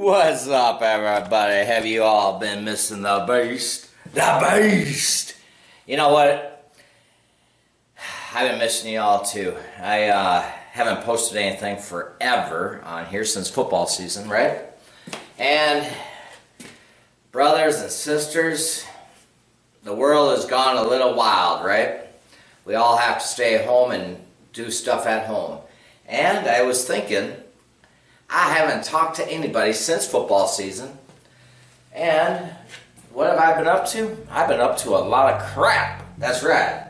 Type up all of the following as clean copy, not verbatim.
What's up, everybody? Have you all been missing the beast? The beast! You know what? I've been missing you all too. I haven't posted anything forever on here since football season, right? And brothers and sisters, the world has gone a little wild, right? We all have to stay home and do stuff at home. And I was thinking, I haven't talked to anybody since football season. And what have I been up to? I've been up to a lot of crap. That's right.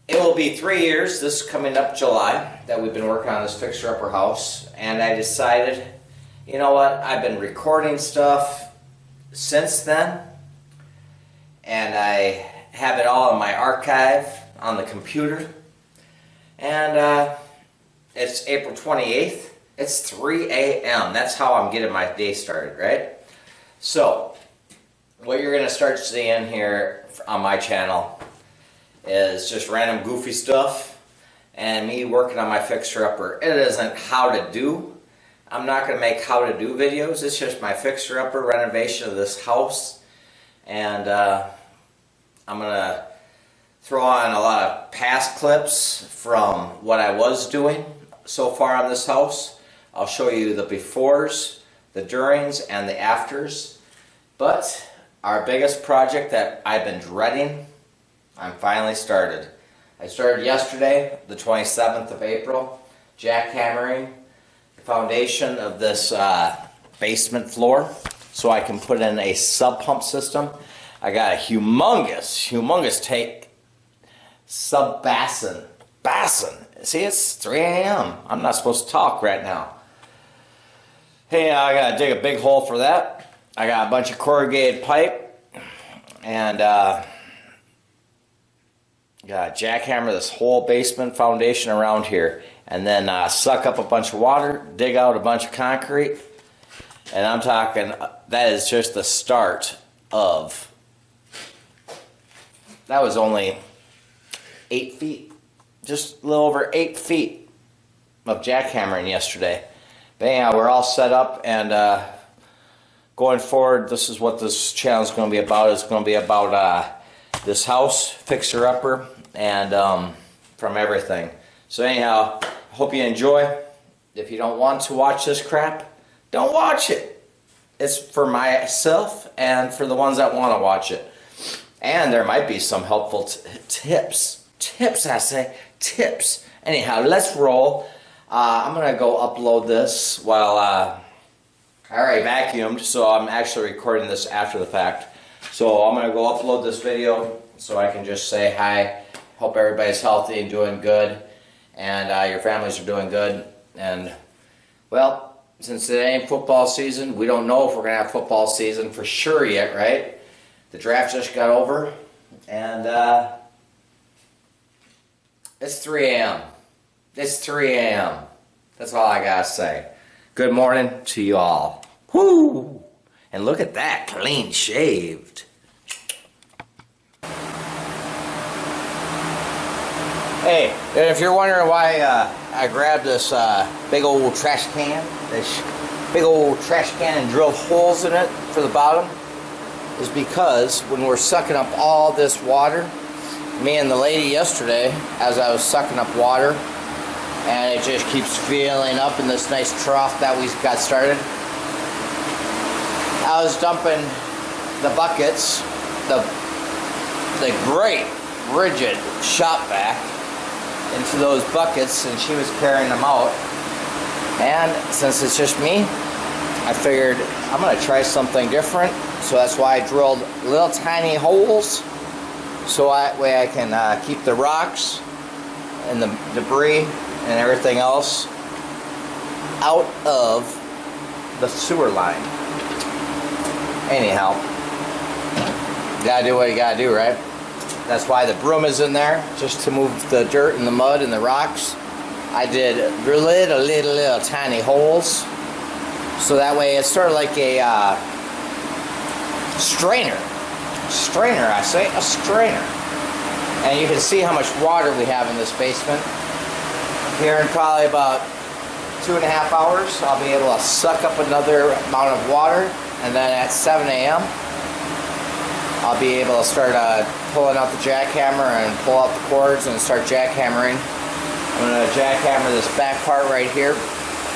It will be 3 years this coming up July that we've been working on this fixer-upper house. And I decided, you know what? I've been recording stuff since then. And I have it all in my archive on the computer. And it's April 28th. It's 3 a.m. That's how I'm getting my day started, right? So, what you're going to start seeing here on my channel is just random goofy stuff and me working on my fixer-upper. It isn't how to do. I'm not going to make how to do videos. It's just my fixer-upper renovation of this house. And I'm going to throw on a lot of past clips from what I was doing so far on this house. I'll show you the befores, the durings, and the afters. But our biggest project that I've been dreading, I'm finally started. I started yesterday, the 27th of April, jackhammering the foundation of this basement floor so I can put in a sub pump system. I got a humongous take sub basin. See, it's 3 a.m. I'm not supposed to talk right now. Hey, I gotta dig a big hole for that. I got a bunch of corrugated pipe and gotta jackhammer this whole basement foundation around here, and then suck up a bunch of water, dig out a bunch of concrete, and I'm talking, that is just the start of, that was only 8 feet, just a little over 8 feet of jackhammering yesterday. But anyhow, we're all set up, and going forward, this is what this channel is going to be about. It's going to be about this house, fixer-upper, and from everything. So anyhow, hope you enjoy. If you don't want to watch this crap, don't watch it. It's for myself and for the ones that want to watch it. And there might be some helpful tips. Tips, I say. Tips. Anyhow, let's roll. I'm going to go upload this while I already vacuumed, so I'm actually recording this after the fact. So I'm going to go upload this video so I can just say hi. Hope everybody's healthy and doing good, and your families are doing good. And, well, since it ain't football season, we don't know if we're going to have football season for sure yet, right? The draft just got over, and it's 3 a.m. It's 3 a.m. That's all I gotta say. Good morning to you all. Woo! And look at that, clean shaved. Hey, and if you're wondering why I grabbed this big old trash can, and drilled holes in it for the bottom, is because when we're sucking up all this water, me and the lady yesterday, as I was sucking up water, and it just keeps filling up in this nice trough that we got started, I was dumping the buckets, the great rigid shop vac, into those buckets, and she was carrying them out. And since it's just me, I figured I'm going to try something different. So that's why I drilled little tiny holes, so that way I can keep the rocks and the debris and everything else out of the sewer line. Anyhow, you gotta do what you gotta do, right? That's why the broom is in there, just to move the dirt and the mud and the rocks. I did little tiny holes, so that way it's sort of like a strainer, I say, a strainer. And you can see how much water we have in this basement. Here in probably about 2.5 hours, I'll be able to suck up another amount of water, and then at 7 a.m. I'll be able to start pulling out the jackhammer and pull out the cords and start jackhammering. I'm going to jackhammer this back part right here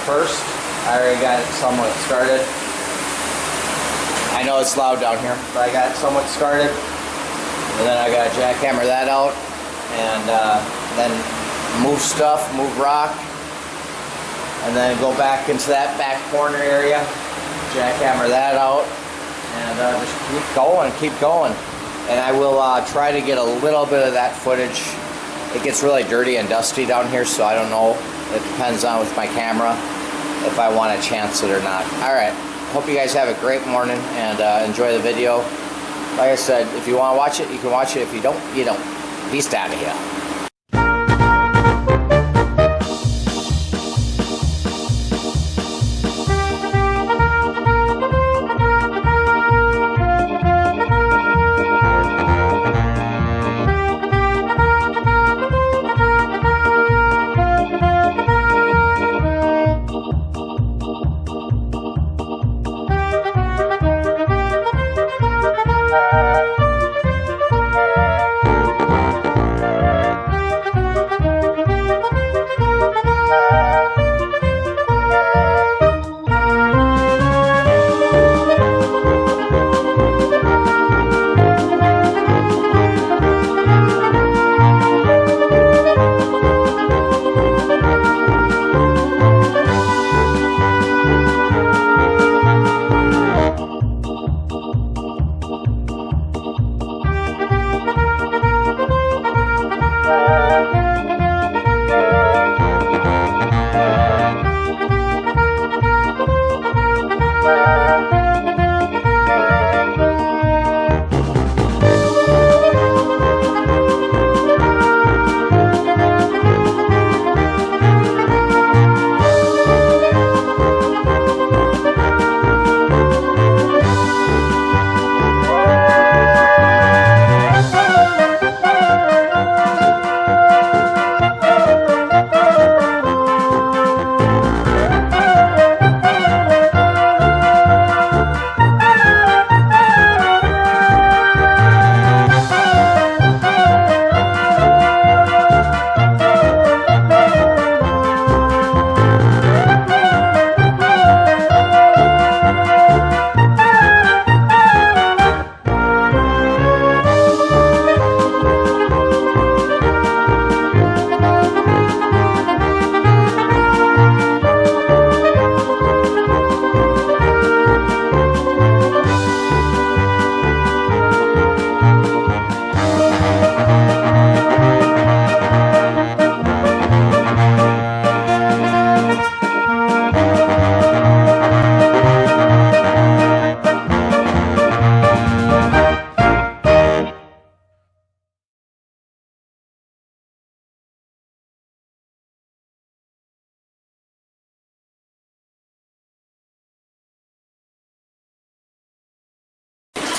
first. I already got it somewhat started. I know it's loud down here, but I got it somewhat started. And then I got to jackhammer that out, and then move stuff, move rock, and then go back into that back corner area, jackhammer that out, and just keep going. And I will try to get a little bit of that footage. It gets really dirty and dusty down here, so I don't know. It depends on with my camera if I want to chance it or not. Alright, hope you guys have a great morning and enjoy the video. Like I said, if you want to watch it, you can watch it. If you don't, you don't. Peace out of here.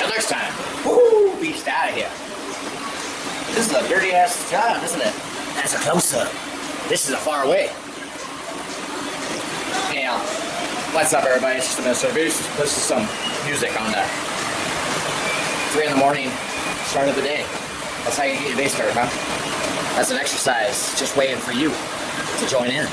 Till next time. Woo! Beast out of here. This is a dirty ass job, isn't it? That's a close up. This is a far away. Anyhow, what's up, everybody? It's just a Mr. Beast. This is some music on the 3 in the morning, start of the day. That's how you get your day started, huh? That's an exercise just waiting for you to join in.